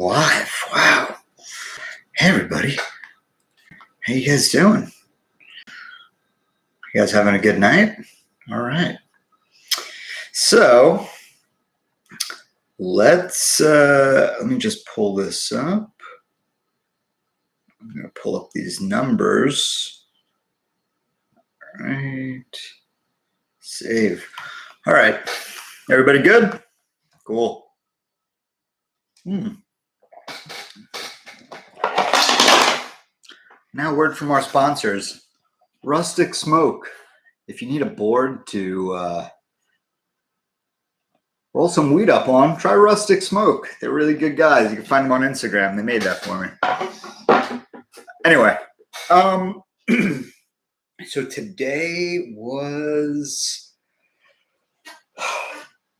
live. Wow. Hey, everybody. How you guys doing? You guys having a good night? All right. So let me just pull this up. I'm going to pull up these numbers. All right. Save. All right. Everybody good? Cool. Now, a word from our sponsors, Rustic Smoke. If you need a board to roll some weed up on, try Rustic Smoke. They're really good guys. You can find them on Instagram. They made that for me. Anyway, so today was,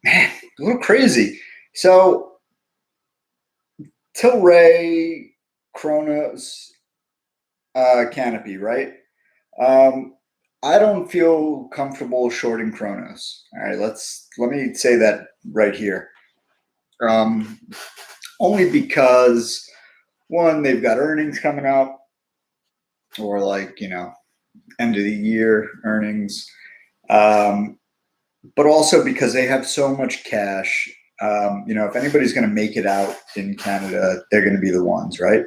man, a little crazy. So Tilray, Kronos, Canopy, right? I don't feel comfortable shorting Kronos. All right, let me say that right here. Only because one, they've got earnings coming up, or end of the year earnings, but also because they have so much cash. If anybody's going to make it out in Canada, they're going to be the ones, right?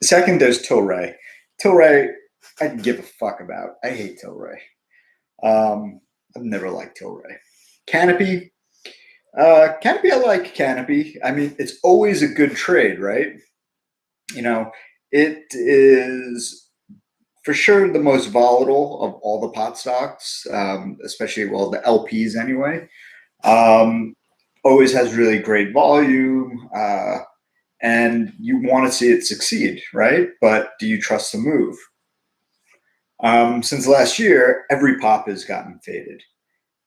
Second, there's Tilray. Tilray, I can give a fuck about. I hate Tilray. I've never liked Tilray. Canopy, I like Canopy. I mean, it's always a good trade, right? It is for sure the most volatile of all the pot stocks, especially, the LPs anyway. Always has really great volume, and you want to see it succeed, right? But do you trust the move? Since last year, every pop has gotten faded.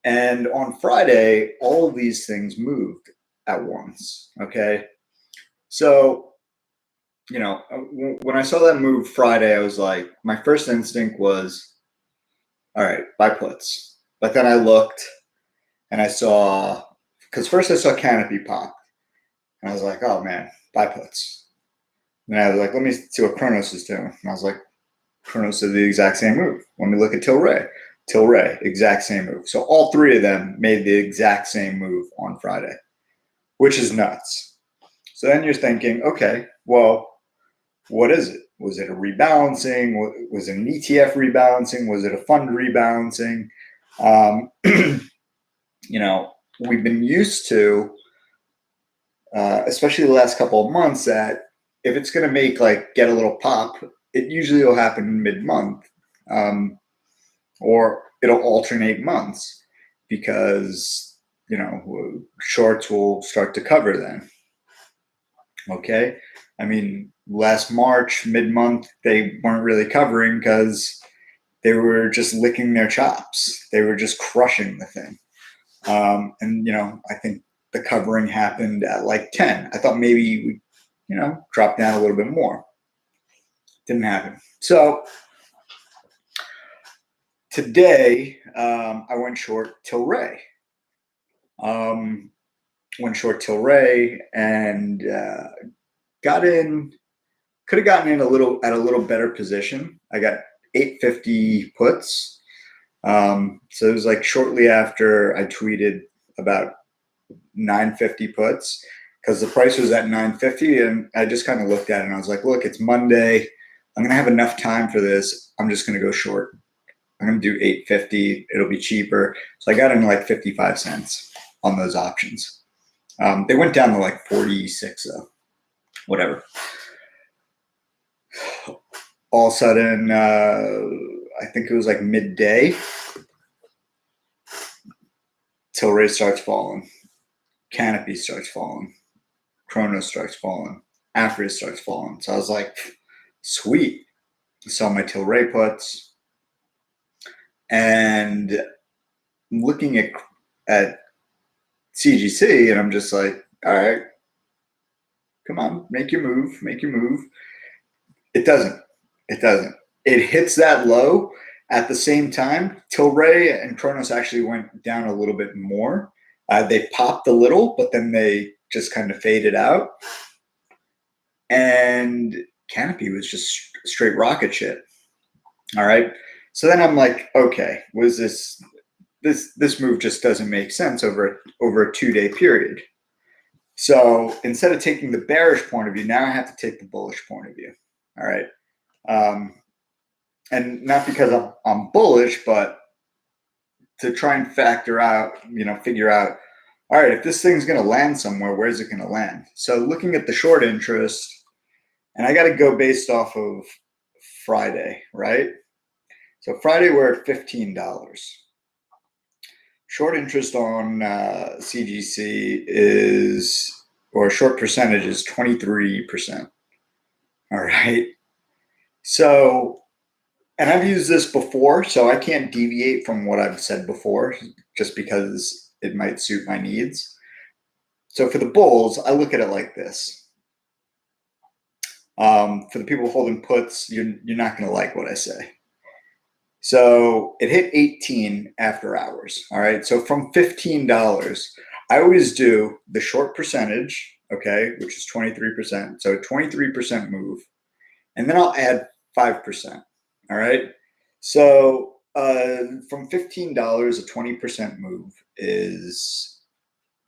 And on Friday, all of these things moved at once, okay? So, when I saw that move Friday, I was like, my first instinct was, all right, buy puts. But then I looked and I saw, because first I saw Canopy pop. And I was like, oh man, buy puts. And I was like, let me see what Kronos is doing. And I was like, Kronos did the exact same move. Let me look at Tilray. Tilray, exact same move. So all three of them made the exact same move on Friday, which is nuts. So then you're thinking, okay, well, what is it? Was it a rebalancing? Was it an ETF rebalancing? Was it a fund rebalancing? We've been used to, especially the last couple of months, that if it's going to get a little pop, it usually will happen mid-month, or it'll alternate months because, shorts will start to cover then. Okay. I mean, last March, mid-month, they weren't really covering because they were just licking their chops. They were just crushing the thing. I think the covering happened at 10. I thought maybe we, drop down a little bit more. Didn't happen. So today, I went short Tilray. Went short Tilray and got in. Could have gotten in at a little better position. I got 850 puts. So it was shortly after I tweeted about 950 puts, because the price was at 950, and I just kind of looked at it and I was like, look, it's Monday. I'm going to have enough time for this. I'm just going to go short. I'm going to do 850. It'll be cheaper. So I got in 55 cents on those options. They went down to 46 though. Whatever. All of a sudden, I think it was midday, Tilray starts falling. Canopy starts falling. Kronos starts falling. APHA starts falling. So I was like, sweet. I saw my Tilray puts. And looking at CGC, and I'm just like, all right, come on, make your move. It doesn't. It hits that low. At the same time, Tilray and Kronos actually went down a little bit more. They popped a little, but then they just kind of faded out. And Canopy was just straight rocket ship. All right. So then I'm like, okay, was this move just doesn't make sense over a 2-day period. So instead of taking the bearish point of view, now I have to take the bullish point of view. All right. And not because I'm bullish, but to try and figure out, all right, if this thing's going to land somewhere, where's it going to land? So looking at the short interest, and I got to go based off of Friday, right? So Friday we're at $15. Short interest on CGC is, or short percentage is 23%. All right. So, and I've used this before, so I can't deviate from what I've said before just because it might suit my needs. So for the bulls, I look at it like this. For the people holding puts, you're not going to like what I say. So it hit 18 after hours. All right. So from $15, I always do the short percentage, okay, which is 23%. So 23% move. And then I'll add 5%. All right. So from $15, a 20% move is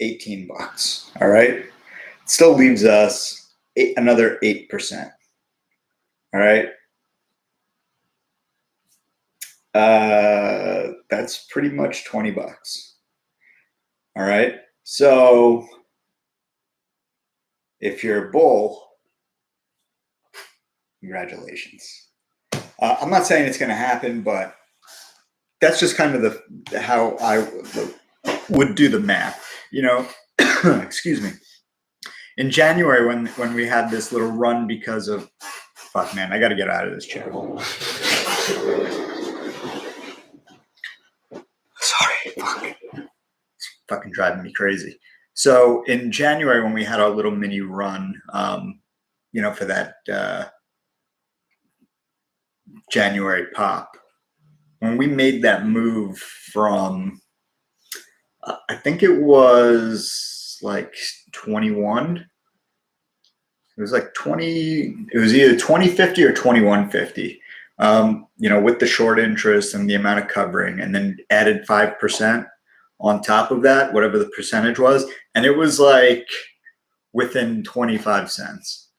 $18. All right. It still leaves us another 8%. All right. That's pretty much $20. All right. So if you're a bull, congratulations. I'm not saying it's going to happen, but that's just kind of how I would do the math, excuse me. In January, when we had this little run because of, fuck man, I got to get out of this chair. Sorry, fuck. It's fucking driving me crazy. So in January, when we had our little mini run, for that January pop, when we made that move from, I think it was like 21. It was like 20. It was either 2050 or 2150. With the short interest and the amount of covering, and then added 5% on top of that, whatever the percentage was, and it was like within 25 cents.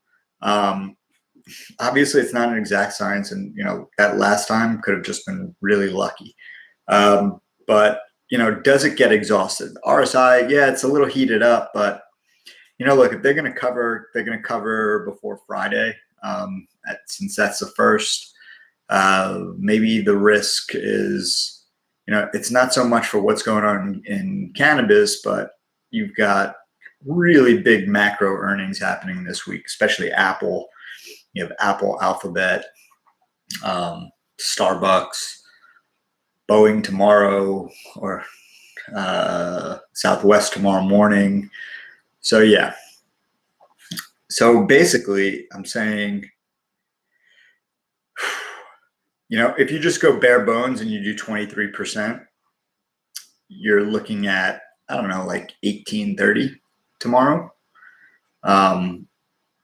Obviously, it's not an exact science, and that last time could have just been really lucky. But does it get exhausted? RSI, yeah, it's a little heated up, but look, if they're going to cover, they're going to cover before Friday. Since that's the first, maybe the risk is, it's not so much for what's going on in cannabis, but you've got really big macro earnings happening this week, especially Apple. You have Apple, Alphabet, Starbucks, Boeing tomorrow, or Southwest tomorrow morning. So yeah. So basically, I'm saying, if you just go bare bones and you do 23%, you're looking at, I don't know, like 1830 tomorrow.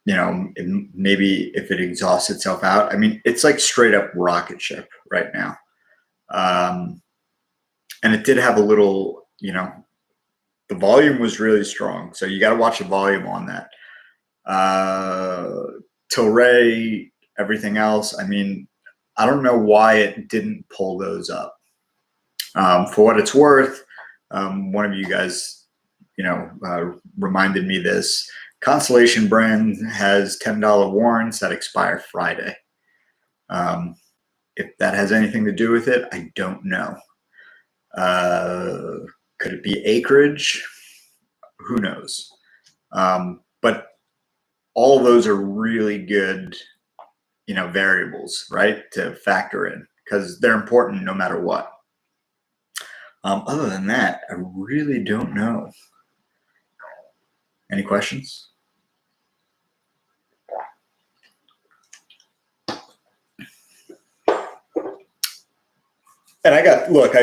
Maybe if it exhausts itself out. I mean, it's like straight up rocket ship right now. And it did have a little, the volume was really strong. So you got to watch the volume on that. Tilray, everything else. I mean, I don't know why it didn't pull those up. For what it's worth, one of you guys, reminded me this. Constellation Brand has $10 warrants that expire Friday. If that has anything to do with it, I don't know. Could it be acreage? Who knows? But all of those are really good, variables, right, to factor in, because they're important no matter what. Other than that, I really don't know. Any questions? And I got, what do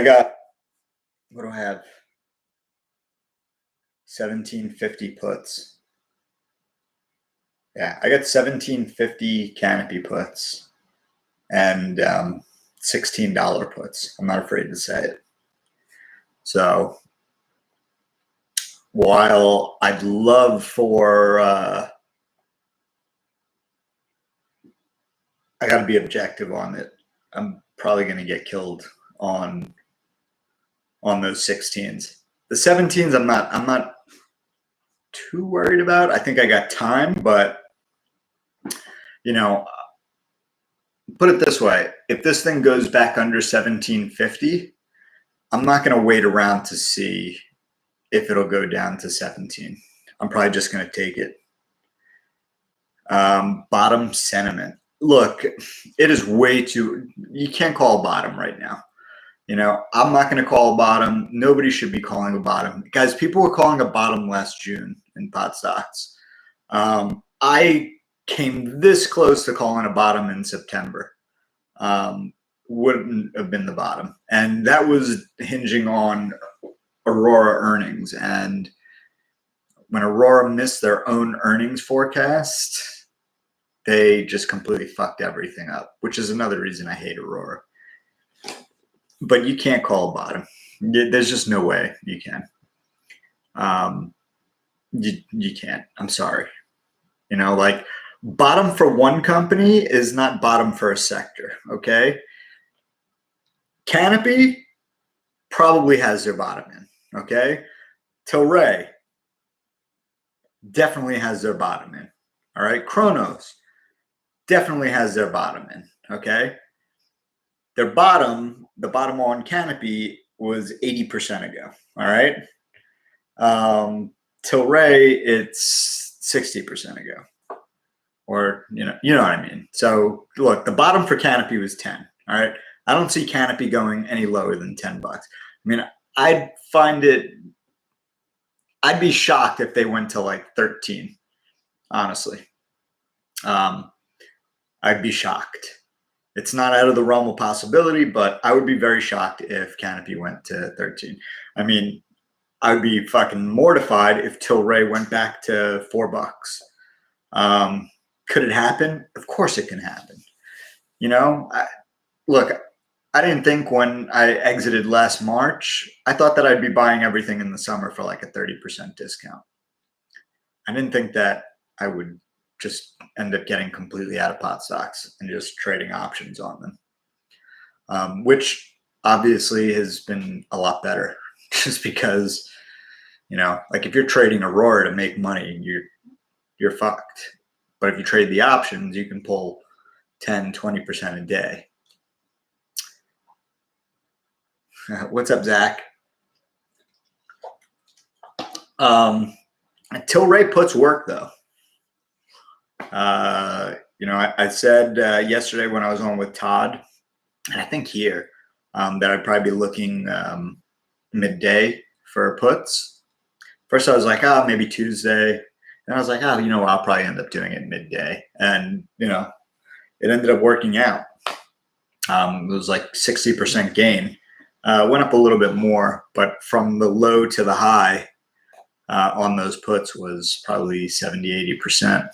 I have? 1750 puts. Yeah, I got 1750 Canopy puts and $16 puts. I'm not afraid to say it. So while I'd love for, I got to be objective on it. I'm probably going to get killed on those 16s. The 17s, I'm not too worried about. I think I got time, but you know, put it this way: if this thing goes back under 1750, I'm not going to wait around to see if it'll go down to 17. I'm probably just going to take it. Bottom sentiment. Look, it is way too, you can't call a bottom right now. I'm not going to call a bottom. Nobody should be calling a bottom. Guys, people were calling a bottom last June in pot stocks. I came this close to calling a bottom in September. Wouldn't have been the bottom. And that was hinging on Aurora earnings. And when Aurora missed their own earnings forecast, they just completely fucked everything up, which is another reason I hate Aurora. But you can't call a bottom. There's just no way you can. You can't. I'm sorry. Like bottom for one company is not bottom for a sector. Okay. Canopy probably has their bottom in. Okay. TLRY definitely has their bottom in. All right. Chronos definitely has their bottom in. Okay. Their bottom, the bottom on Canopy was 80% ago. All right. TLRY, it's 60% ago. Or, you know what I mean? So look, the bottom for Canopy was 10. All right. I don't see Canopy going any lower than $10. I mean, I'd be shocked if they went to like 13, honestly. I'd be shocked. It's not out of the realm of possibility, but I would be very shocked if Canopy went to 13. I mean, I would be fucking mortified if TLRY went back to $4. Could it happen? Of course it can happen. Look, I didn't think when I exited last March, I thought that I'd be buying everything in the summer for like a 30% discount. I didn't think that I would just end up getting completely out of pot stocks and just trading options on them, which obviously has been a lot better just because, like if you're trading Aurora to make money, you're fucked. But if you trade the options, you can pull 10, 20% a day. What's up, Zach? TLRY puts work though. I said yesterday when I was on with Todd, and I think here, that I'd probably be looking midday for puts. First, I was like, maybe Tuesday. And I was like, I'll probably end up doing it midday. And, it ended up working out. It was like 60% gain. Went up a little bit more, but from the low to the high on those puts was probably 70, 80%.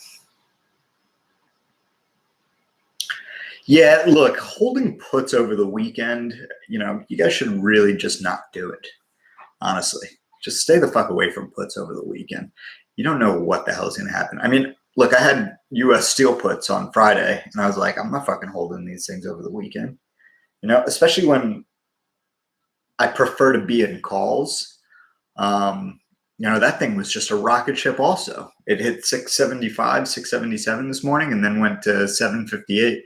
Yeah, look, holding puts over the weekend, you guys should really just not do it. Honestly, just stay the fuck away from puts over the weekend. You don't know what the hell is going to happen. I mean, look, I had U.S. steel puts on Friday, and I was like, I'm not fucking holding these things over the weekend. Especially when I prefer to be in calls. That thing was just a rocket ship also. It hit 675, 677 this morning, and then went to 758.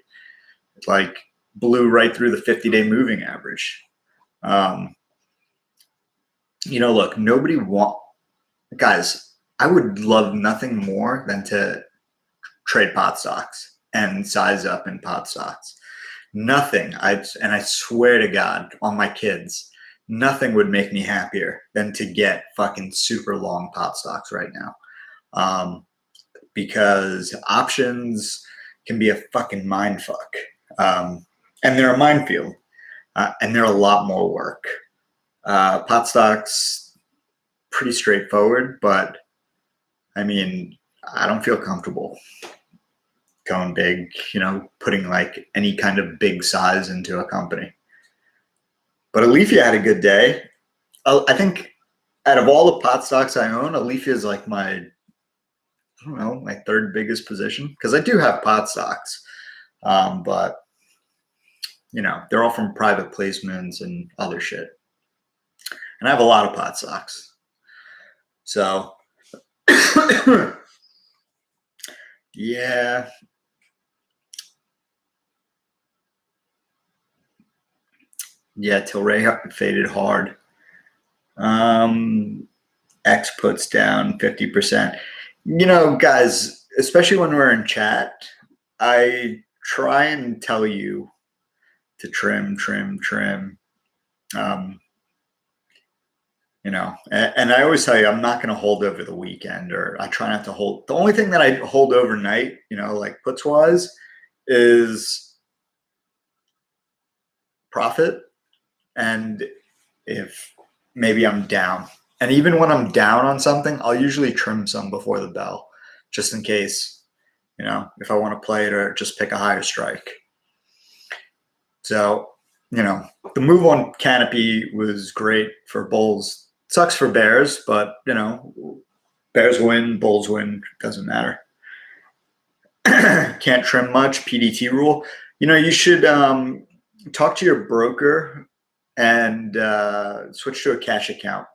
Like blew right through the 50-day moving average. Look, guys, I would love nothing more than to trade pot stocks and size up in pot stocks. Nothing. I swear to God on my kids, nothing would make me happier than to get fucking super long pot stocks right now. Because options can be a fucking mind fuck. And they're a minefield, and they're a lot more work. Pot stocks, pretty straightforward, but I mean, I don't feel comfortable going big, you know, putting like any kind of big size into a company. But Alifia had a good day. I think out of all the pot stocks I own, Alifia is like my, I don't know, my third biggest position, because I do have pot stocks, but you know, they're all from private placements and other shit. And I have a lot of pot stocks. So yeah. Yeah, Tilray faded hard. X puts down 50%. You know, guys, especially when we're in chat, I try and tell you to trim. You know, and I always tell you, I'm not going to hold over the weekend, or I try not to hold. The only thing that I hold overnight, you know, like puts wise, is profit. And if maybe I'm down, and even when I'm down on something, I'll usually trim some before the bell, just in case, you know, if I want to play it or just pick a higher strike. So, you know, the move on Canopy was great for bulls. Sucks for bears, but, you know, bears win, bulls win, doesn't matter. Can't trim much, PDT rule. You know, you should talk to your broker and switch to a cash account.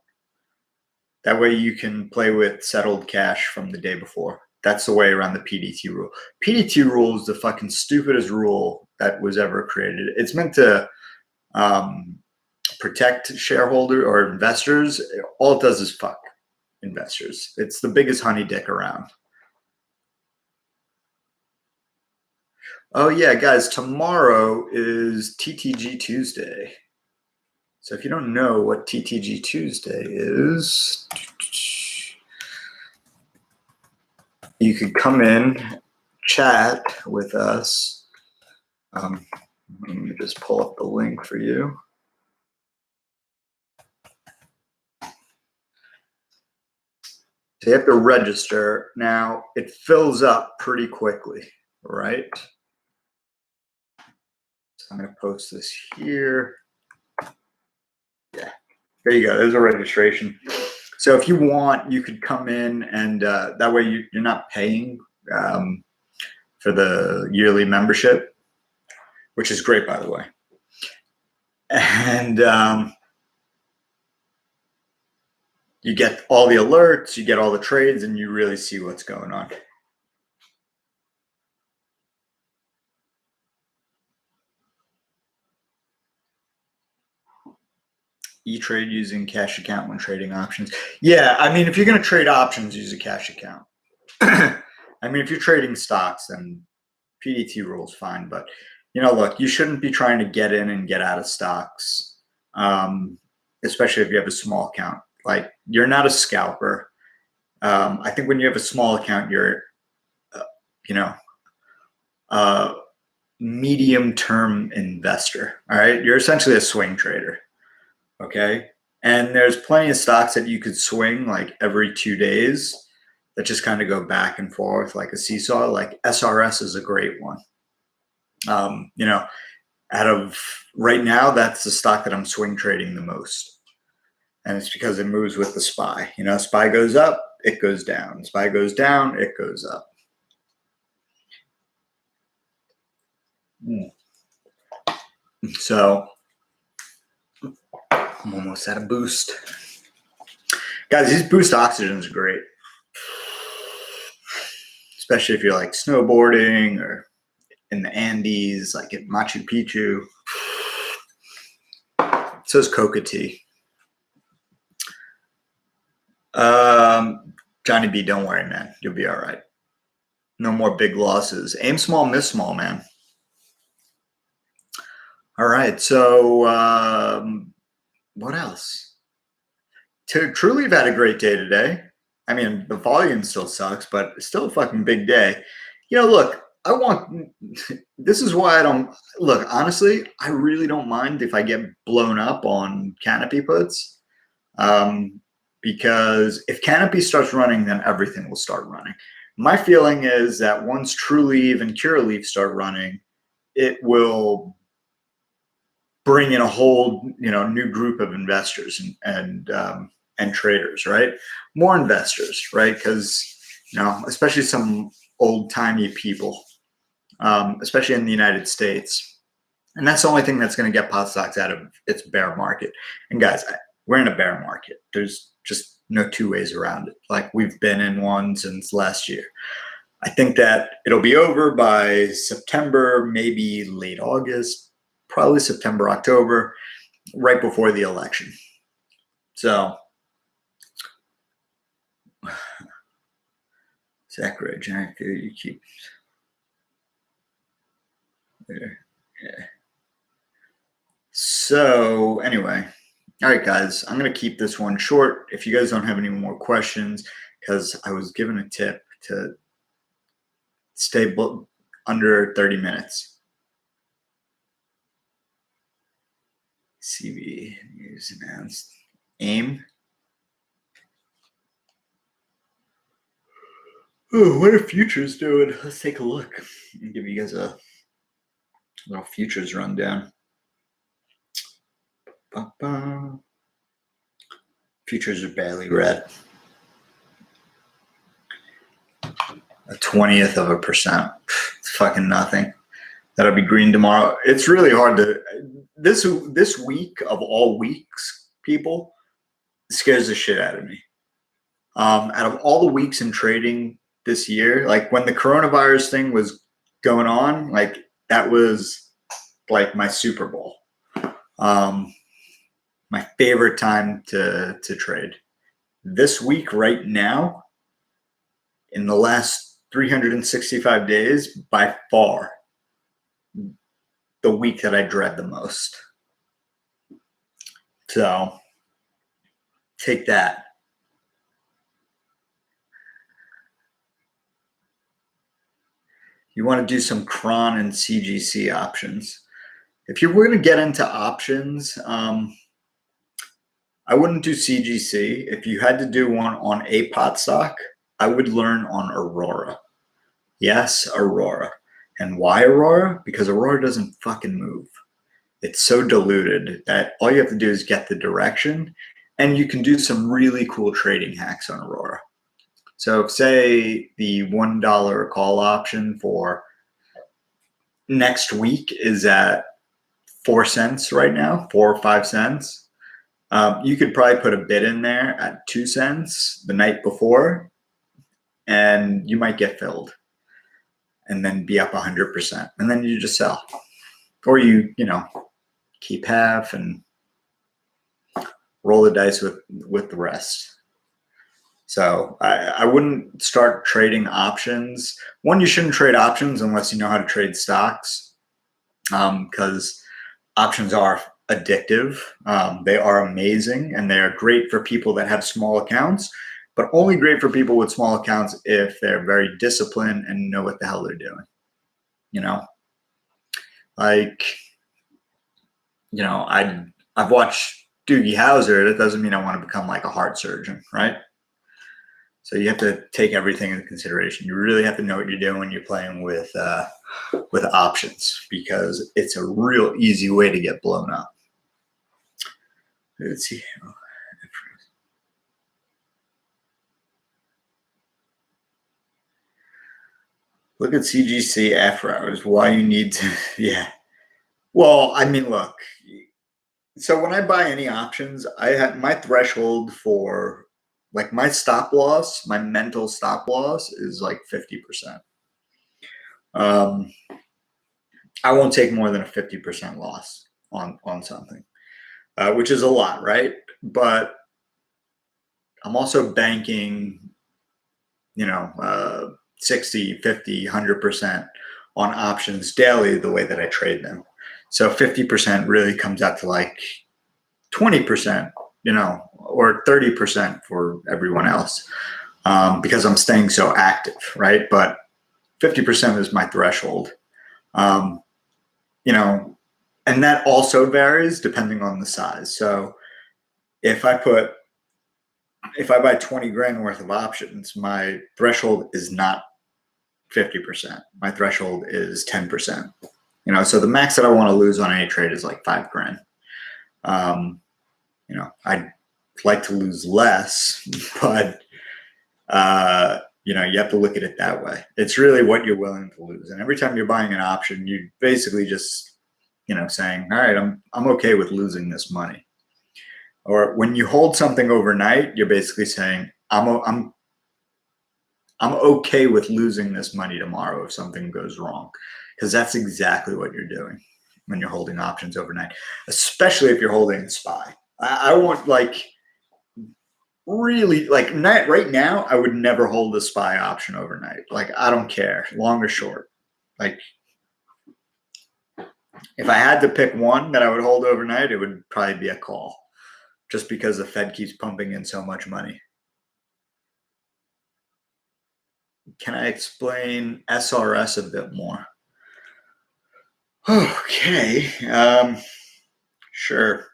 That way you can play with settled cash from the day before. That's the way around the PDT rule. PDT rule is the fucking stupidest rule that was ever created. It's meant to protect shareholder or investors. All it does is fuck investors. It's the biggest honey dick around. Oh yeah, guys, tomorrow is TTG Tuesday. So if you don't know what TTG Tuesday is, you could come in, chat with us. Let me just pull up the link for you. So you have to register. Now, it fills up pretty quickly, right? So I'm going to post this here. Yeah, there you go. There's a registration. So if you want, you could come in, and that way you're not paying for the yearly membership, which is great, by the way. And you get all the alerts, you get all the trades, and you really see what's going on. E-trade using cash account when trading options. Yeah, I mean, if you're going to trade options, use a cash account. I mean, if you're trading stocks, then PDT rule's fine. But, you know, look, you shouldn't be trying to get in and get out of stocks, especially if you have a small account. Like, you're not a scalper. I think when you have a small account, you're, you know, medium-term investor. All right, you're essentially a swing trader. Okay, and there's plenty of stocks that you could swing like every 2 days that just kind of go back and forth like a seesaw. Like SRS is a great one. You know, out of right now, that's the stock that I'm swing trading the most. And it's because it moves with the SPY. You know, SPY goes up, it goes down. SPY goes down, it goes up. So I'm almost at a boost. Guys, these boost oxygens are great. Especially if you're like snowboarding or in the Andes, like at Machu Picchu. So is coca tea. Johnny B, don't worry, man. You'll be all right. No more big losses. Aim small, miss small, man. All right. So what else? Truly, have had a great day today. I mean, the volume still sucks, but it's still a fucking big day. You know, look, this is why I don't, look, honestly, I really don't mind if I get blown up on Canopy puts. Because if Canopy starts running, then everything will start running. My feeling is that once Trulieve and Curaleaf start running, it will bring in a whole, new group of investors and traders, right? More investors, right? Because, especially some old timey people, especially in the United States. And that's the only thing that's going to get pot stocks out of its bear market. And guys, we're in a bear market. There's just no two ways around it. Like we've been in one since last year. I think that it'll be over by September, maybe late August, probably September, October, right before the election. So, Zachary, Jack, you keep there. Yeah. So, anyway, all right, guys, I'm going to keep this one short. If you guys don't have any more questions, because I was given a tip to stay under 30 minutes. CV news announced. AIM. Oh, what are futures doing? Let's take a look and give you guys a little futures rundown. Futures are barely red. 0.1%. It's fucking nothing. That'll be green tomorrow. It's really hard to this week of all weeks, people, scares the shit out of me. Out of all the weeks in trading this year, like when the coronavirus thing was going on, like that was like my Super Bowl. My favorite time to trade. This week right now, in the last 365 days, by far the week that I dread the most. So take that. You want to do some Cron and CGC options. If you were going to get into options, I wouldn't do CGC. If you had to do one on a pot stock, I would learn on Aurora. Yes, Aurora. And why Aurora? Because Aurora doesn't fucking move. It's so diluted that all you have to do is get the direction, and you can do some really cool trading hacks on Aurora. So say the $1 call option for next week is at 4 cents right now, 4 or 5 cents. You could probably put a bid in there at 2 cents the night before, and you might get filled and then be up 100%. And then you just sell. Or you keep half and roll the dice with the rest. So I wouldn't start trading options. One, you shouldn't trade options unless you know how to trade stocks, because options are addictive. They are amazing, and they are great for people that have small accounts, but only great for people with small accounts if they're very disciplined and know what the hell they're doing. I've watched Doogie Howser. That doesn't mean I want to become like a heart surgeon, right? So you have to take everything into consideration. You really have to know what you're doing when you're playing with options, because it's a real easy way to get blown up. Let's see. Look at CGC after hours. Why you need to? Yeah. Well, I mean, look. So when I buy any options, I have my threshold for, like, my stop loss, my mental stop loss is like 50%. I won't take more than a 50% loss on something, which is a lot, right? But I'm also banking, 60, 50, 100% on options daily the way that I trade them. So 50% really comes out to like 20%, or 30% for everyone else, because I'm staying so active, right? But 50% is my threshold, and that also varies depending on the size. So if I put if I buy 20 grand worth of options, my threshold is not 50%. My threshold is 10%. You know, so the max that I want to lose on any trade is like 5 grand. You know, I'd like to lose less, but you know, you have to look at it that way. It's really what you're willing to lose. And every time you're buying an option, you basically just, you know, saying, all right, I'm okay with losing this money. Or when you hold something overnight, you're basically saying, I'm okay with losing this money tomorrow if something goes wrong. Because that's exactly what you're doing when you're holding options overnight, especially if you're holding SPY. I want, like, really, like, right now, I would never hold a SPY option overnight. Like, I don't care, long or short. Like, if I had to pick one that I would hold overnight, it would probably be a call, just because the Fed keeps pumping in so much money. Can I explain SRS a bit more? Okay, sure.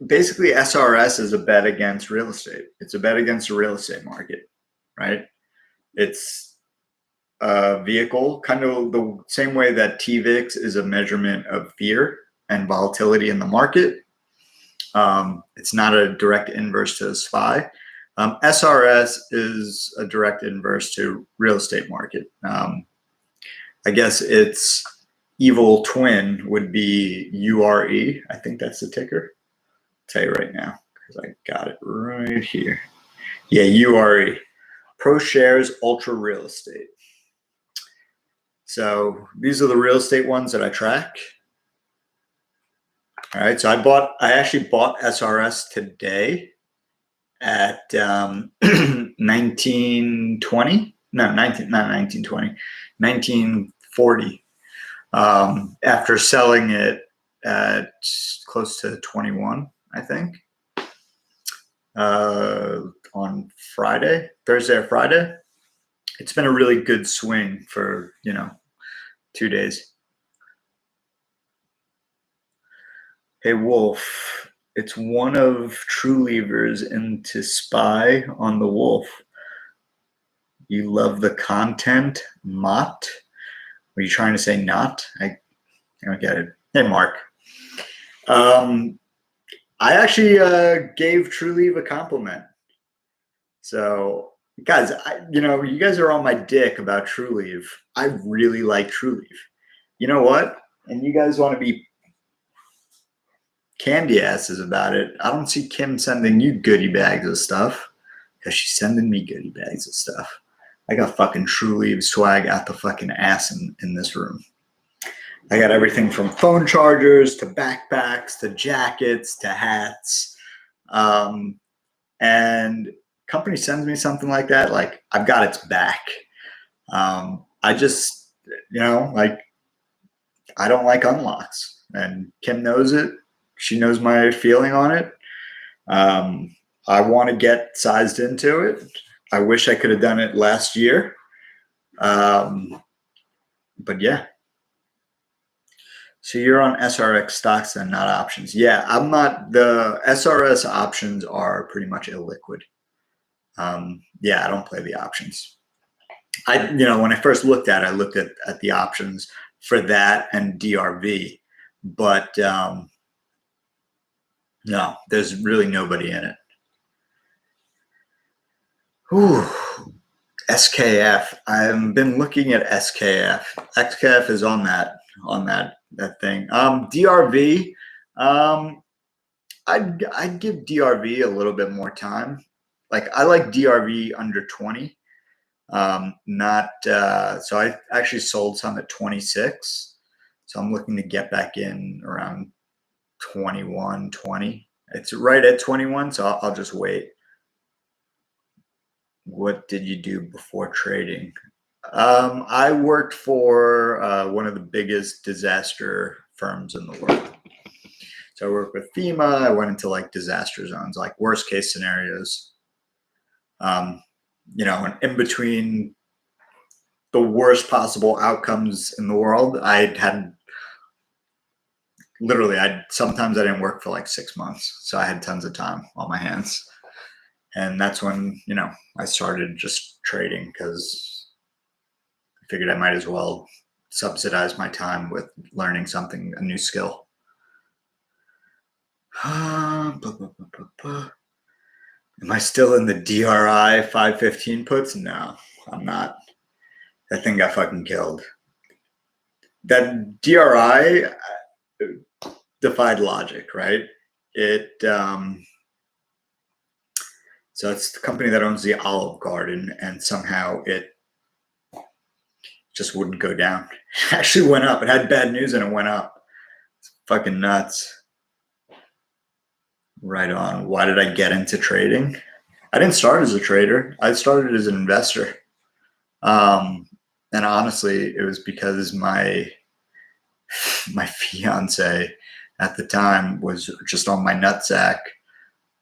Basically, SRS is a bet against real estate. It's a bet against the real estate market, right? It's a vehicle, kind of the same way that TVIX is a measurement of fear and volatility in the market. It's not a direct inverse to SPY. SRS is a direct inverse to real estate market. I guess its evil twin would be URE. I think that's the ticker. I'll tell you right now, because I got it right here. Yeah, URE. Pro Shares Ultra Real Estate. So these are the real estate ones that I track. All right, so I actually bought SRS today at 1920. No, not 1920, 1940. After selling it at close to 21, I think, on Friday, Thursday or Friday. It's been a really good swing for, you know, 2 days. Hey, Wolf, it's one of True Levers into SPY on the Wolf. You love the content, Mott? Were you trying to say not? I don't get it. Hey, Mark. I actually gave True Leave a compliment. So, guys, you know, you guys are on my dick about True Leave. I really like True Leave. You know what? And you guys want to be candy asses about it. I don't see Kim sending you goodie bags of stuff, because she's sending me goodie bags of stuff. I got fucking True Leave swag out the fucking ass in this room. I got everything from phone chargers to backpacks to jackets to hats. And company sends me something like that, like, I've got its back. I just, you know, like, I don't like unlocks, and Kim knows it. She knows my feeling on it. I want to get sized into it. I wish I could have done it last year. But yeah. So you're on SRX stocks and not options. Yeah, I'm not. The SRS options are pretty much illiquid. Yeah, I don't play the options. You know, when I first looked at it, I looked at the options for that and DRV, but no, there's really nobody in it. Whew. SKF. I've been looking at SKF. SKF is on that thing. DRV. I'd give DRV a little bit more time. Like, I like DRV under 20. Not so I actually sold some at 26. So I'm looking to get back in around 21, 20. It's right at 21, so I'll just wait. What did you do before trading? I worked for one of the biggest disaster firms in the world. So I worked with FEMA. I went into, like, disaster zones, like worst case scenarios. You know, and in between the worst possible outcomes in the world, I had literally, sometimes I didn't work for like 6 months, so I had tons of time on my hands, and that's when I started just trading because I figured I might as well subsidize my time with learning something, a new skill. Am I still in the DRI 515 puts? No, I'm not. That thing got fucking killed. That DRI defied logic, right? So it's the company that owns the Olive Garden, and somehow it just wouldn't go down. It actually went up. It had bad news and it went up. It's fucking nuts. Right on. Why did I get into trading? I didn't start as a trader. I started as an investor. And honestly, it was because my fiance at the time was just on my nutsack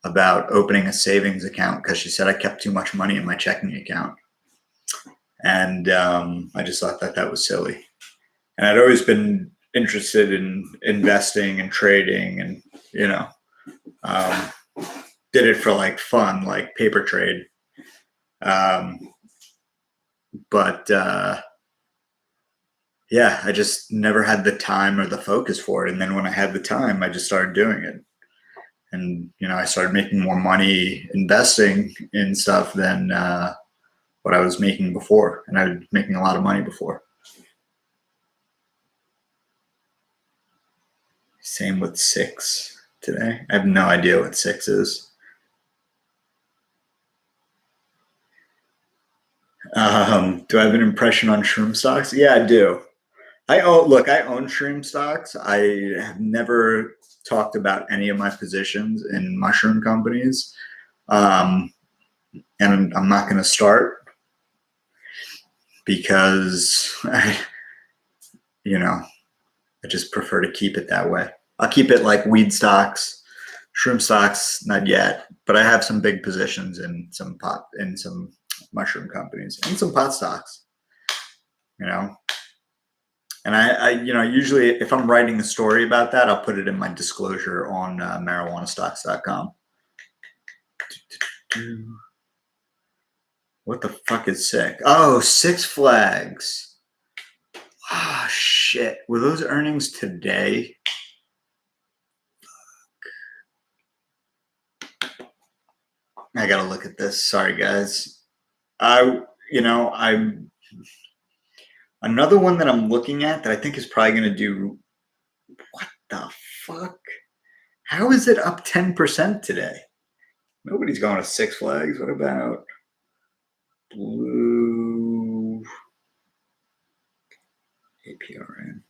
about opening a savings account because she said I kept too much money in my checking account. And I just thought that was silly. And I'd always been interested in investing and trading, and did it for like fun, like paper trade. But yeah, I just never had the time or the focus for it. And then when I had the time, I just started doing it. And I started making more money investing in stuff than what I was making before, and I was making a lot of money before. Same with 6 today. I have no idea what 6 is. Do I have an impression on shroom stocks? Yeah, I do. I own shroom stocks. I have never talked about any of my positions in mushroom companies, and I'm not going to start because I just prefer to keep it that way. I'll keep it like weed stocks, shroom stocks, not yet, but I have some big positions in some mushroom companies and some pot stocks. And I usually, if I'm writing a story about that, I'll put it in my disclosure on marijuanastocks.com. What the fuck is sick? Oh, Six Flags. Oh, shit. Were those earnings today? Fuck. I gotta look at this. Sorry, guys. I'm another one that I'm looking at that I think is probably going to do. What the fuck? How is it up 10% today? Nobody's going to Six Flags. What about Blue APRN?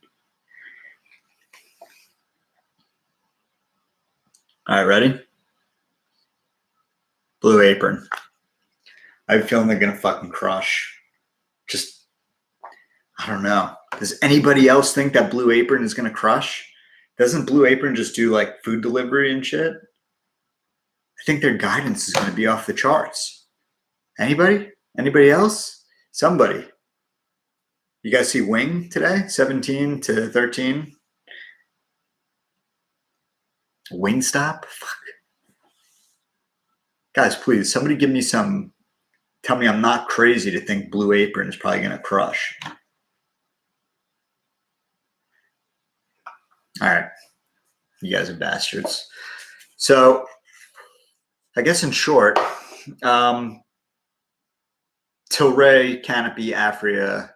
All right, ready? Blue Apron. I have a feeling they're going to fucking crush. Just, I don't know. Does anybody else think that Blue Apron is going to crush? Doesn't Blue Apron just do like food delivery and shit? I think their guidance is going to be off the charts. Anybody? Anybody else? Somebody. You guys see Wing today? 17 to 13. Wingstop? Fuck. Guys, please, somebody give me some. Tell me I'm not crazy to think Blue Apron is probably going to crush. All right. You guys are bastards. So, I guess in short, Tilray, Canopy, APHA,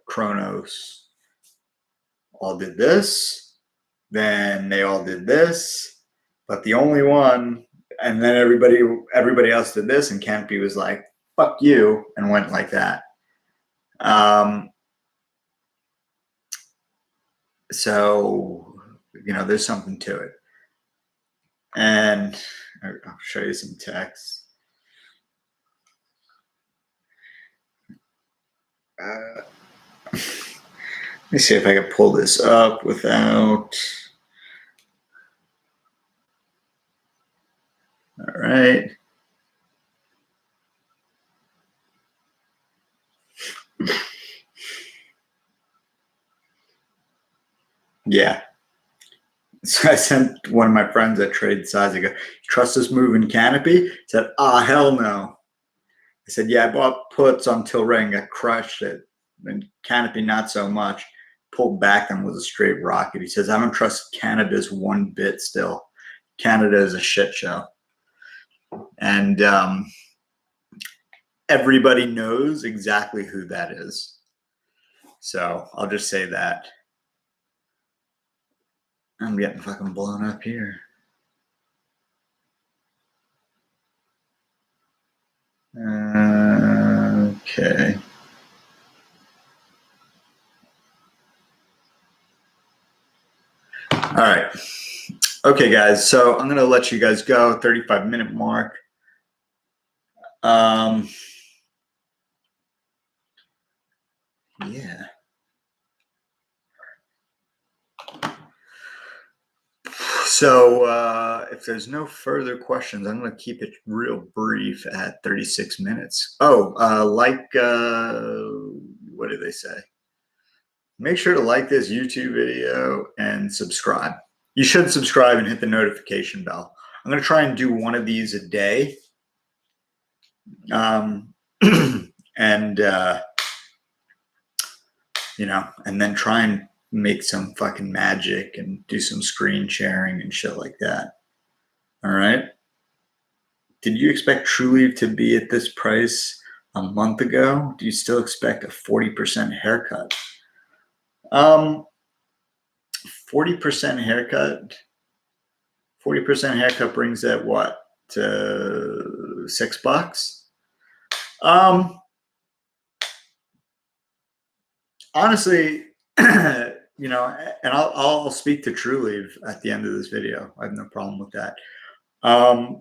Kronos all did this. Then they all did this. But the only one, and then everybody else did this, and Canopy was like, fuck you, and went like that. So, there's something to it. And I'll show you some text. Let me see if I can pull this up without. All right. Yeah. So I sent one of my friends that trade size. I go, trust this move in Canopy? He said, hell no. I said, yeah, I bought puts on Tilray and got crushed it. And Canopy, not so much. Pulled back and was a straight rocket. He says, I don't trust cannabis one bit still. Canada is a shit show. And everybody knows exactly who that is. So I'll just say that. I'm getting fucking blown up here. Okay. All right. Okay, guys. So I'm going to let you guys go. 35-minute mark. Yeah. So if there's no further questions, I'm going to keep it real brief at 36 minutes. Oh, what do they say? Make sure to like this YouTube video and subscribe. You should subscribe and hit the notification bell. I'm going to try and do one of these a day. And, and then try and make some fucking magic and do some screen sharing and shit like that. All right. Did you expect TrueLeaf to be at this price a month ago? Do you still expect a 40% haircut? 40% haircut. 40% haircut brings that what to $6? Honestly, and I'll speak to TrueLeaf at the end of this video. I have no problem with that. I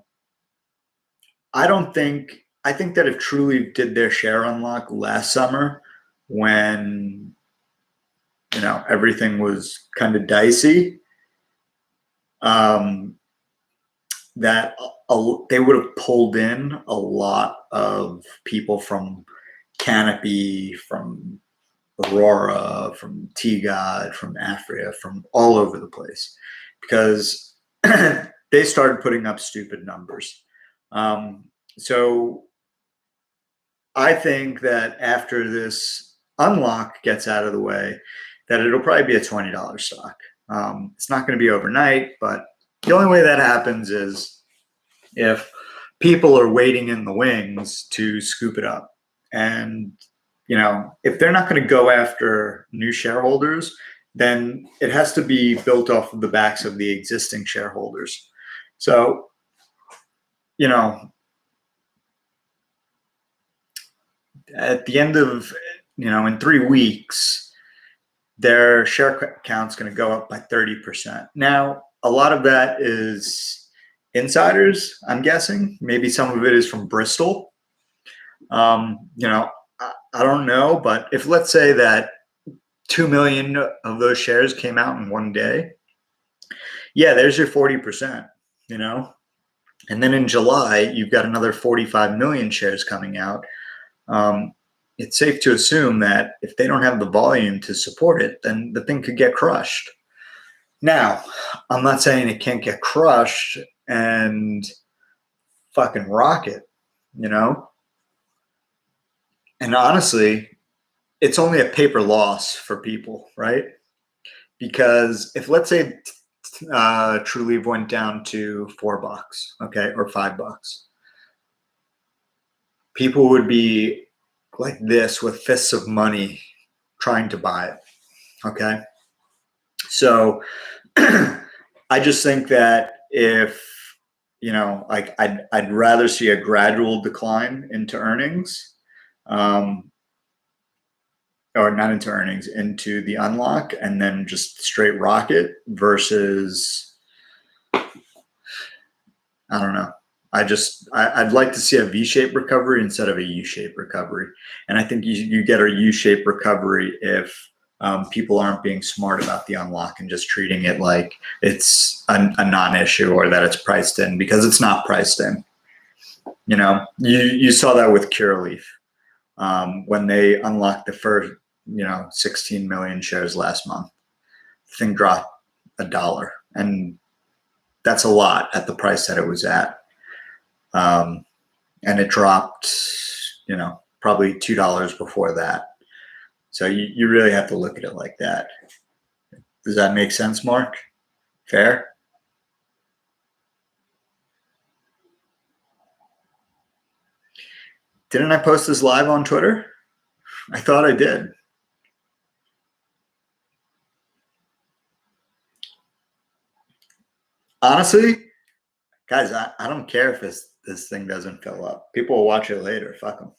think that if TrueLeaf did their share unlock last summer when, everything was kind of dicey, that they would have pulled in a lot of people from Canopy, from Aurora, from T-God, from Aphria, from all over the place, because they started putting up stupid numbers. So I think that after this unlock gets out of the way, that it'll probably be a $20 stock. It's not going to be overnight, but the only way that happens is if people are waiting in the wings to scoop it up. And if they're not going to go after new shareholders, then it has to be built off of the backs of the existing shareholders. So, at the end of, in 3 weeks, their share count's going to go up by 30%. Now, a lot of that is insiders, I'm guessing. Maybe some of it is from Bristol. I don't know, but if let's say that 2 million of those shares came out in one day, yeah, there's your 40%, And then in July, you've got another 45 million shares coming out. It's safe to assume that if they don't have the volume to support it, then the thing could get crushed. Now, I'm not saying it can't get crushed and fucking rocket, And honestly, it's only a paper loss for people, right? Because if let's say TrueLeaf went down to $4, okay, or $5, people would be like this with fists of money trying to buy it, okay? So I just think that if, I'd rather see a gradual decline into earnings, or not into earnings, into the unlock, and then just straight rocket versus, I don't know. I'd like to see a V-shaped recovery instead of a U-shaped recovery. And I think you get a U-shaped recovery if people aren't being smart about the unlock and just treating it like it's a non-issue or that it's priced in, because it's not priced in. You saw that with Cureleaf when they unlocked the first 16 million shares last month. The thing dropped $1 and that's a lot at the price that it was at. And it dropped, you know, probably $2 before that. So you really have to look at it like that. Does that make sense, Mark? Fair? Didn't I post this live on Twitter? I thought I did. Honestly, guys, I don't care if this thing doesn't fill up. People will watch it later. Fuck them.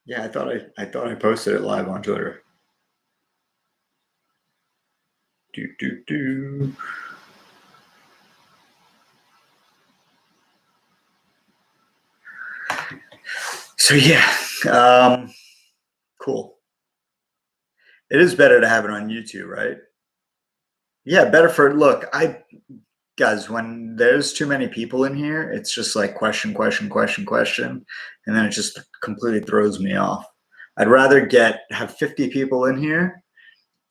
Yeah, I thought I posted it live on Twitter. So yeah, cool. It is better to have it on YouTube, right? Yeah, better for, look, guys, when there's too many people in here, it's just like question, and then it just completely throws me off. I'd rather have 50 people in here,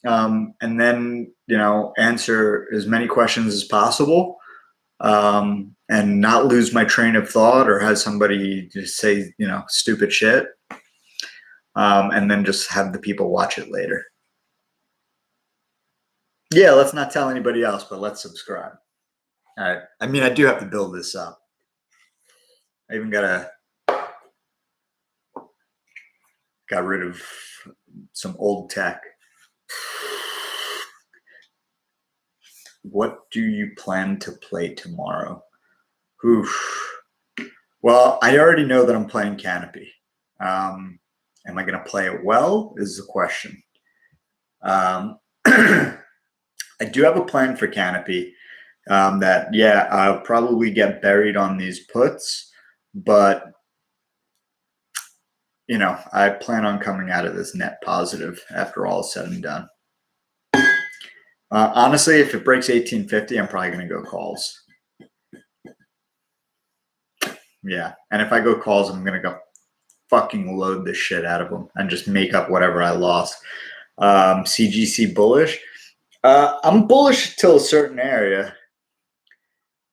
and then, you know, answer as many questions as possible, and not lose my train of thought or have somebody just say, you know, stupid shit, and then just have the people watch it later. Yeah, let's not tell anybody else, but let's subscribe. All right. I mean, I do have to build this up. I even got rid of some old tech. What do you plan to play tomorrow? Oof. Well, I already know that I'm playing Canopy. Am I going to play it well is the question. I do have a plan for Canopy. That, yeah, I'll probably get buried on these puts, but, you know, I plan on coming out of this net positive after all is said and done. Honestly, if it breaks 1850, I'm probably going to go calls. Yeah, and if I go calls, I'm going to go fucking load the shit out of them and just make up whatever I lost. CGC bullish. I'm bullish till a certain area.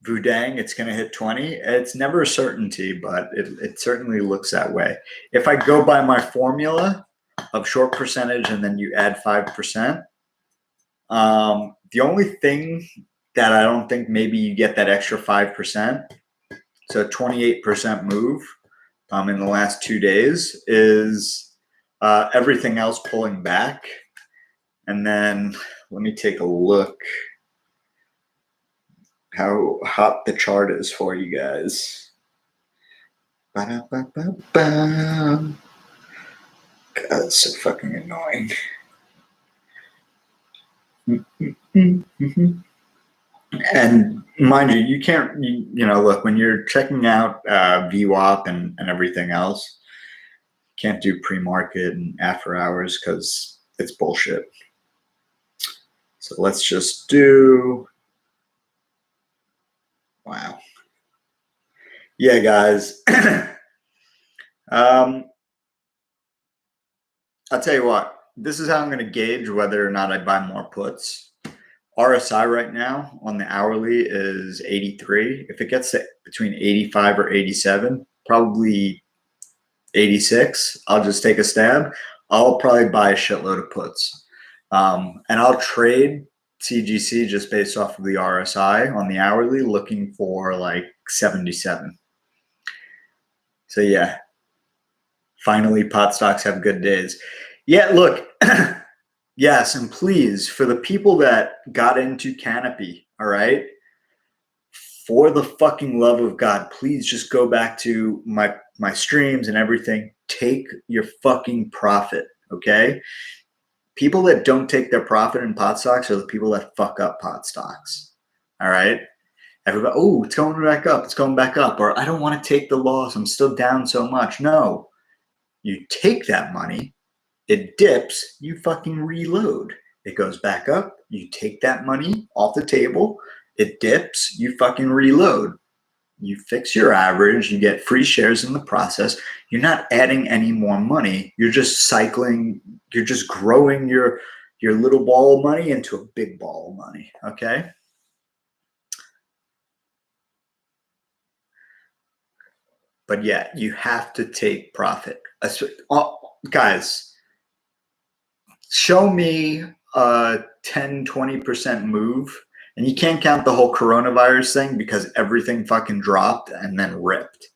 Vudang, it's going to hit 20. It's never a certainty, but it certainly looks that way. If I go by my formula of short percentage and then you add 5%, the only thing that I don't think maybe you get that extra 5%, so 28% move in the last 2 days, is everything else pulling back. And then let me take a look how hot the chart is for you guys. God, it's so fucking annoying. And mind you, you can't, you know, look, when you're checking out VWAP and everything else, can't do pre-market and after hours because it's bullshit. So let's just do, wow. Yeah, guys. I'll tell you what, this is how I'm going to gauge whether or not I buy more puts. RSI right now on the hourly is 83. If it gets to between 85 or 87, probably 86, I'll just take a stab. I'll probably buy a shitload of puts. And I'll trade CGC just based off of the RSI on the hourly, looking for like 77. So yeah, finally pot stocks have good days. Yeah, look, yes, and please, for the people that got into Canopy, all right, for the fucking love of God, please just go back to my streams and everything. Take your fucking profit, okay? People that don't take their profit in pot stocks are the people that fuck up pot stocks, all right? Everybody, oh, it's going back up. It's going back up. Or I don't want to take the loss. I'm still down so much. No, you take that money. It dips. You fucking reload. It goes back up. You take that money off the table. It dips. You fucking reload. You fix your average, you get free shares in the process. You're not adding any more money. You're just cycling, you're just growing your little ball of money into a big ball of money, okay? But yeah, you have to take profit. Guys, show me a 10, 20% move, and you can't count the whole coronavirus thing because everything fucking dropped and then ripped.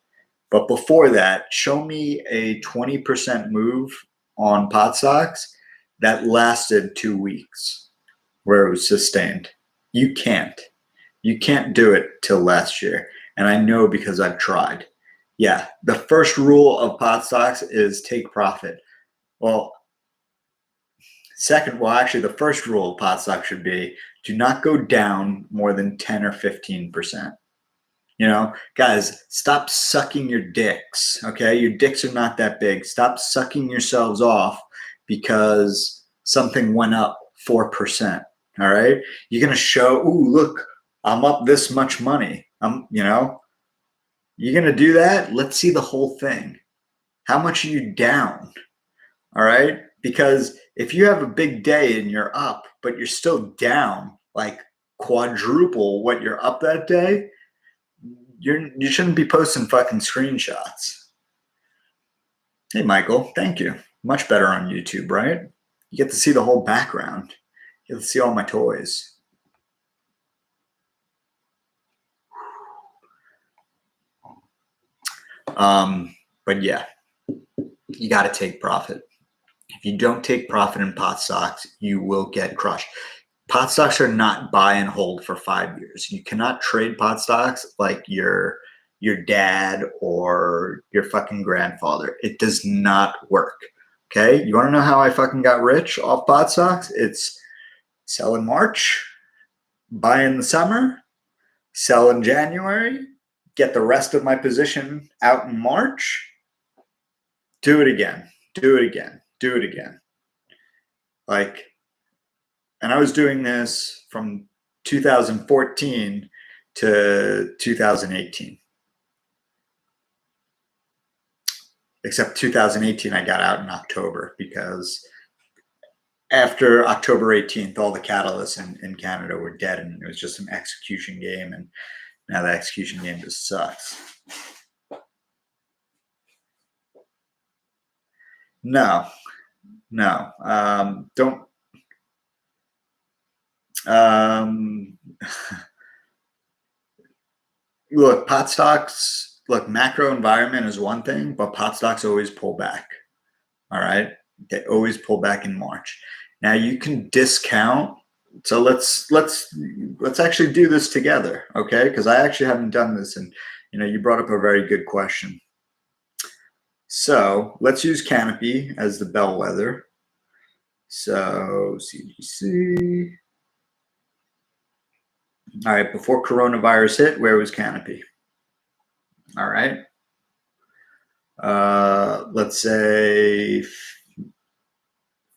But before that, show me a 20% move on pot stocks that lasted 2 weeks where it was sustained. You can't. You can't do it till last year. And I know because I've tried. Yeah, the first rule of pot stocks is take profit. Well, actually, the first rule of pot stocks should be do not go down more than 10 or 15%. You know, guys, stop sucking your dicks, okay? Your dicks are not that big. Stop sucking yourselves off because something went up 4%, all right? You're going to show, ooh, look, I'm up this much money. You know, you're going to do that? Let's see the whole thing. How much are you down, all right? Because if you have a big day and you're up, but you're still down like quadruple what you're up that day, you shouldn't be posting fucking screenshots. Hey, Michael, thank you. Much better on YouTube, right? You get to see the whole background. You get to see all my toys. But yeah, you got to take profit. If you don't take profit in pot stocks, you will get crushed. Pot stocks are not buy and hold for 5 years. You cannot trade pot stocks like your dad or your fucking grandfather. It does not work. Okay? You want to know how I fucking got rich off pot stocks? It's sell in March, buy in the summer, sell in January, get the rest of my position out in March, do it again, do it again, do it again. Like, and I was doing this from 2014 to 2018. Except 2018, I got out in October because after October 18th, all the catalysts in Canada were dead and it was just an execution game. And now the execution game just sucks. No, don't. Look, pot stocks, look, macro environment is one thing, but pot stocks always pull back. All right. They always pull back in March. Now you can discount. So let's actually do this together. Okay. Because I actually haven't done this. And, you know, you brought up a very good question. So let's use Canopy as the bellwether. So CGC. All right, before coronavirus hit, where was Canopy? All right. Let's say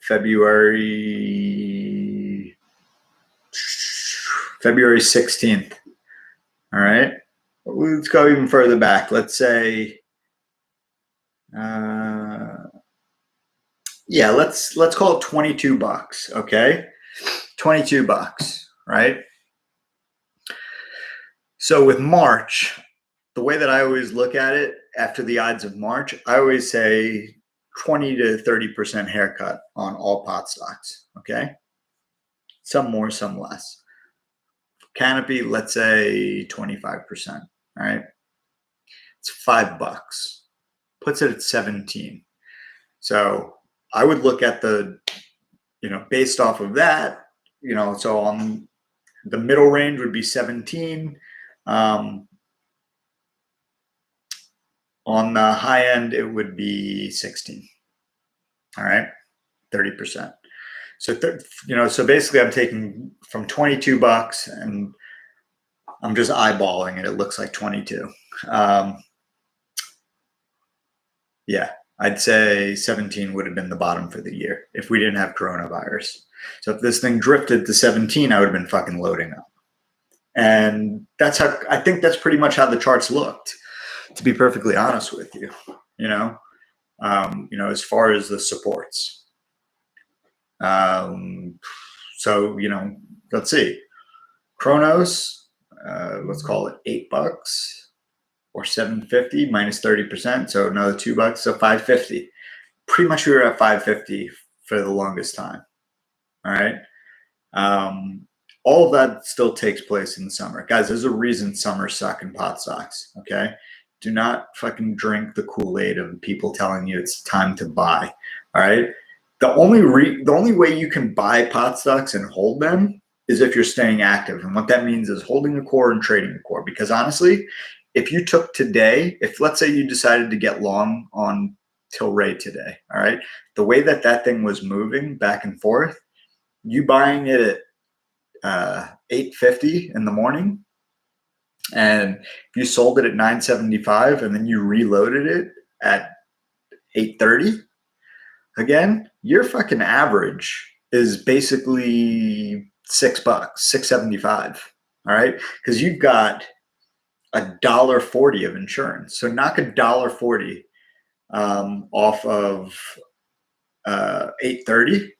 February 16th. All right. Let's go even further back. Let's say, yeah, let's call it 22 bucks. Okay. 22 bucks, right? So with March, the way that I always look at it after the odds of March, I always say 20 to 30% haircut on all pot stocks. Okay. Some more, some less. Canopy, let's say 25%. All right. It's $5. Puts it at 17. So I would look at the, you know, based off of that, you know, so on the middle range would be 17. On the high end, it would be 16. All right, 30%. So, you know, so basically I'm taking from 22 bucks and I'm just eyeballing it. It looks like 22. Yeah, I'd say 17 would have been the bottom for the year if we didn't have coronavirus. So if this thing drifted to 17, I would have been fucking loading up. And that's how, I think that's pretty much how the charts looked, to be perfectly honest with you, as far as the supports. So, let's see. Chronos, let's call it $8 or 750 minus 30%. So another $2, so 550. Pretty much we were at 550 for the longest time. All right. All of that still takes place in the summer. Guys, there's a reason summers suck in pot stocks. Okay. Do not fucking drink the Kool-Aid of people telling you it's time to buy. All right. The only way you can buy pot stocks and hold them is if you're staying active. And what that means is holding the core and trading the core. Because honestly, if you took today, if let's say you decided to get long on Tilray today, all right, the way that thing was moving back and forth, you buying it at 850 in the morning, and you sold it at 975, and then you reloaded it at 830, again, your fucking average is basically $6, 675. All right, because you've got $1.40 of insurance. So knock $1.40 off of 830,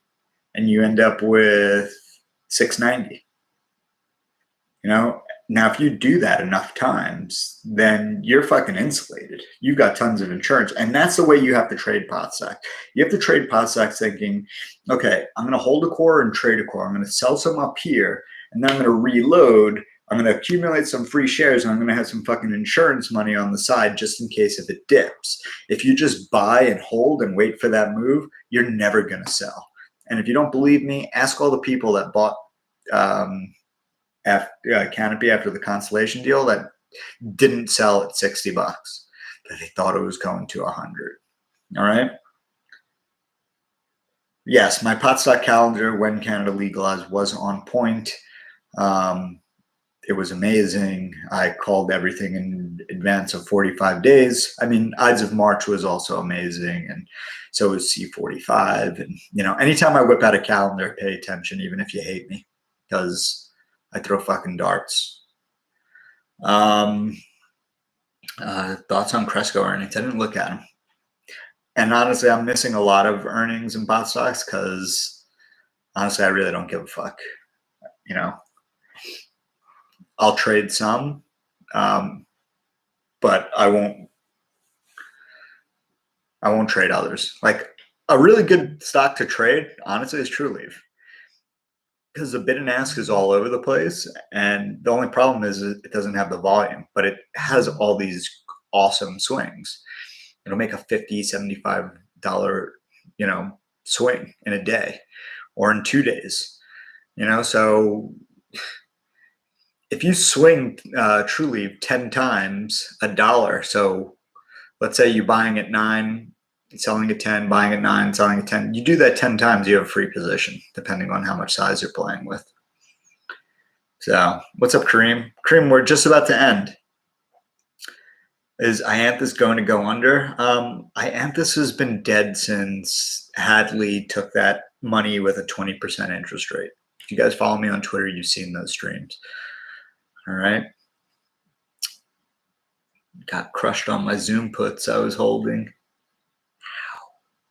and you end up with 690. Now if you do that enough times, then you're fucking insulated. You've got tons of insurance. And that's the way you have to trade pot stock. You have to trade pot stocks thinking, okay, I'm going to hold a core and trade a core. I'm going to sell some up here, and then I'm going to reload. I'm going to accumulate some free shares, and I'm going to have some fucking insurance money on the side just in case if it dips. If you just buy and hold and wait for that move, you're never going to sell. And if you don't believe me, ask all the people that bought Canopy after the Constellation deal that didn't sell at $60, that they thought it was going to 100. All right. Yes, my pot stock calendar when Canada legalized was on point. It was amazing. I called everything in advance of 45 days. I mean, Ides of March was also amazing, and so was C45. And anytime I whip out a calendar, pay attention, even if you hate me, because I throw fucking darts. Thoughts on Cresco earnings? I didn't look at them. And honestly, I'm missing a lot of earnings in bot stocks because honestly, I really don't give a fuck. I'll trade some, but I won't trade others. Like a really good stock to trade, honestly, is TrueLeaf. Because the bid and ask is all over the place, and the only problem is it doesn't have the volume, but it has all these awesome swings. It'll make a $50, $75, swing in a day or in 2 days. So if you swing TrueLeaf 10 times $1, so let's say you're buying at 9, selling at 10, buying at 9, selling at 10. You do that 10 times, you have a free position, depending on how much size you're playing with. So what's up, Kareem? Kareem, we're just about to end. Is Ianthus going to go under? Ianthus has been dead since Hadley took that money with a 20% interest rate. If you guys follow me on Twitter, you've seen those streams. All right. Got crushed on my Zoom puts I was holding.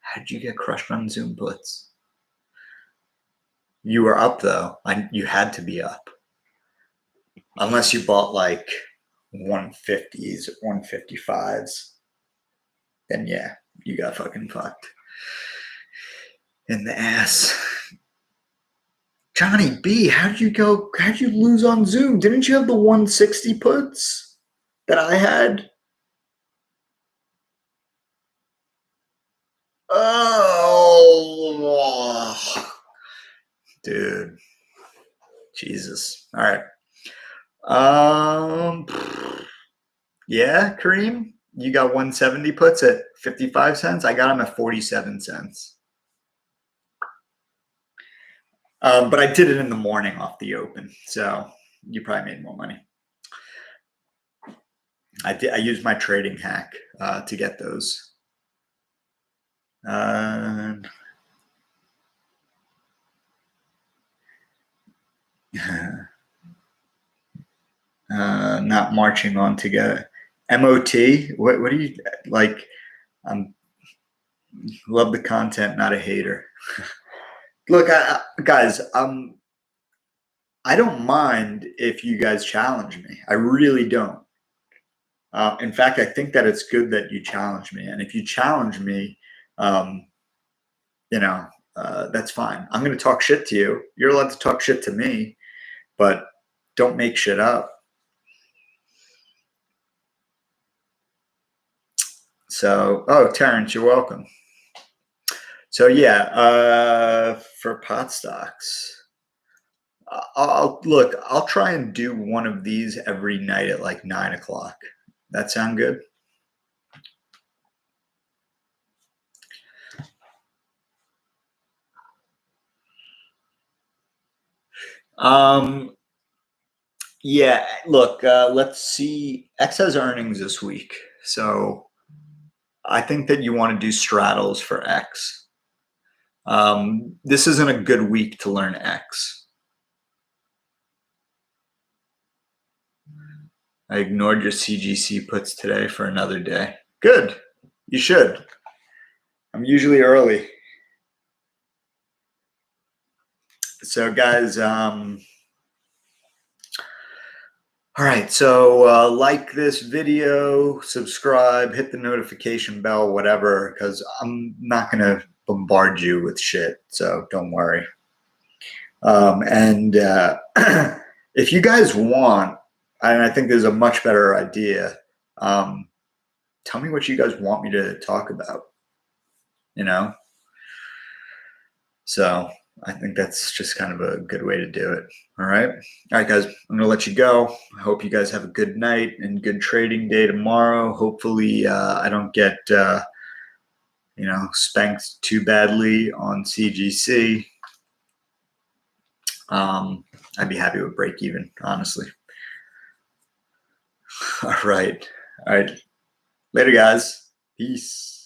How did you get crushed on Zoom puts? You were up though. You had to be up. Unless you bought like 150s or 155s. Then yeah, you got fucking fucked. In the ass. Johnny B, how'd you lose on Zoom? Didn't you have the 160 puts that I had? Oh, dude. Jesus. All right. Yeah, Kareem, you got 170 puts at 55 cents. I got them at 47 cents. But I did it in the morning off the open, so you probably made more money. I used my trading hack to get those. not marching on together. MOT, what do you like? Love the content, not a hater. Look, guys, I don't mind if you guys challenge me. I really don't. In fact, I think that it's good that you challenge me. And if you challenge me, that's fine. I'm going to talk shit to you. You're allowed to talk shit to me, but don't make shit up. So, oh, Terrence, you're welcome. So yeah, for pot stocks, I'll try and do one of these every night at like 9 o'clock. That sound good? Yeah, look, let's see. X has earnings this week. So I think that you want to do straddles for X. This isn't a good week to learn X. I ignored your CGC puts today for another day. Good. You should. I'm usually early. So guys, all right, so like this video, subscribe, hit the notification bell, whatever, because I'm not going to bombard you with shit, so don't worry. And if you guys want, and I think there's a much better idea, tell me what you guys want me to talk about, So I think that's just kind of a good way to do it. All right, guys, I'm going to let you go. I hope you guys have a good night and good trading day tomorrow. Hopefully I don't get, spanked too badly on CGC. I'd be happy with break even, honestly. All right. Later, guys. Peace.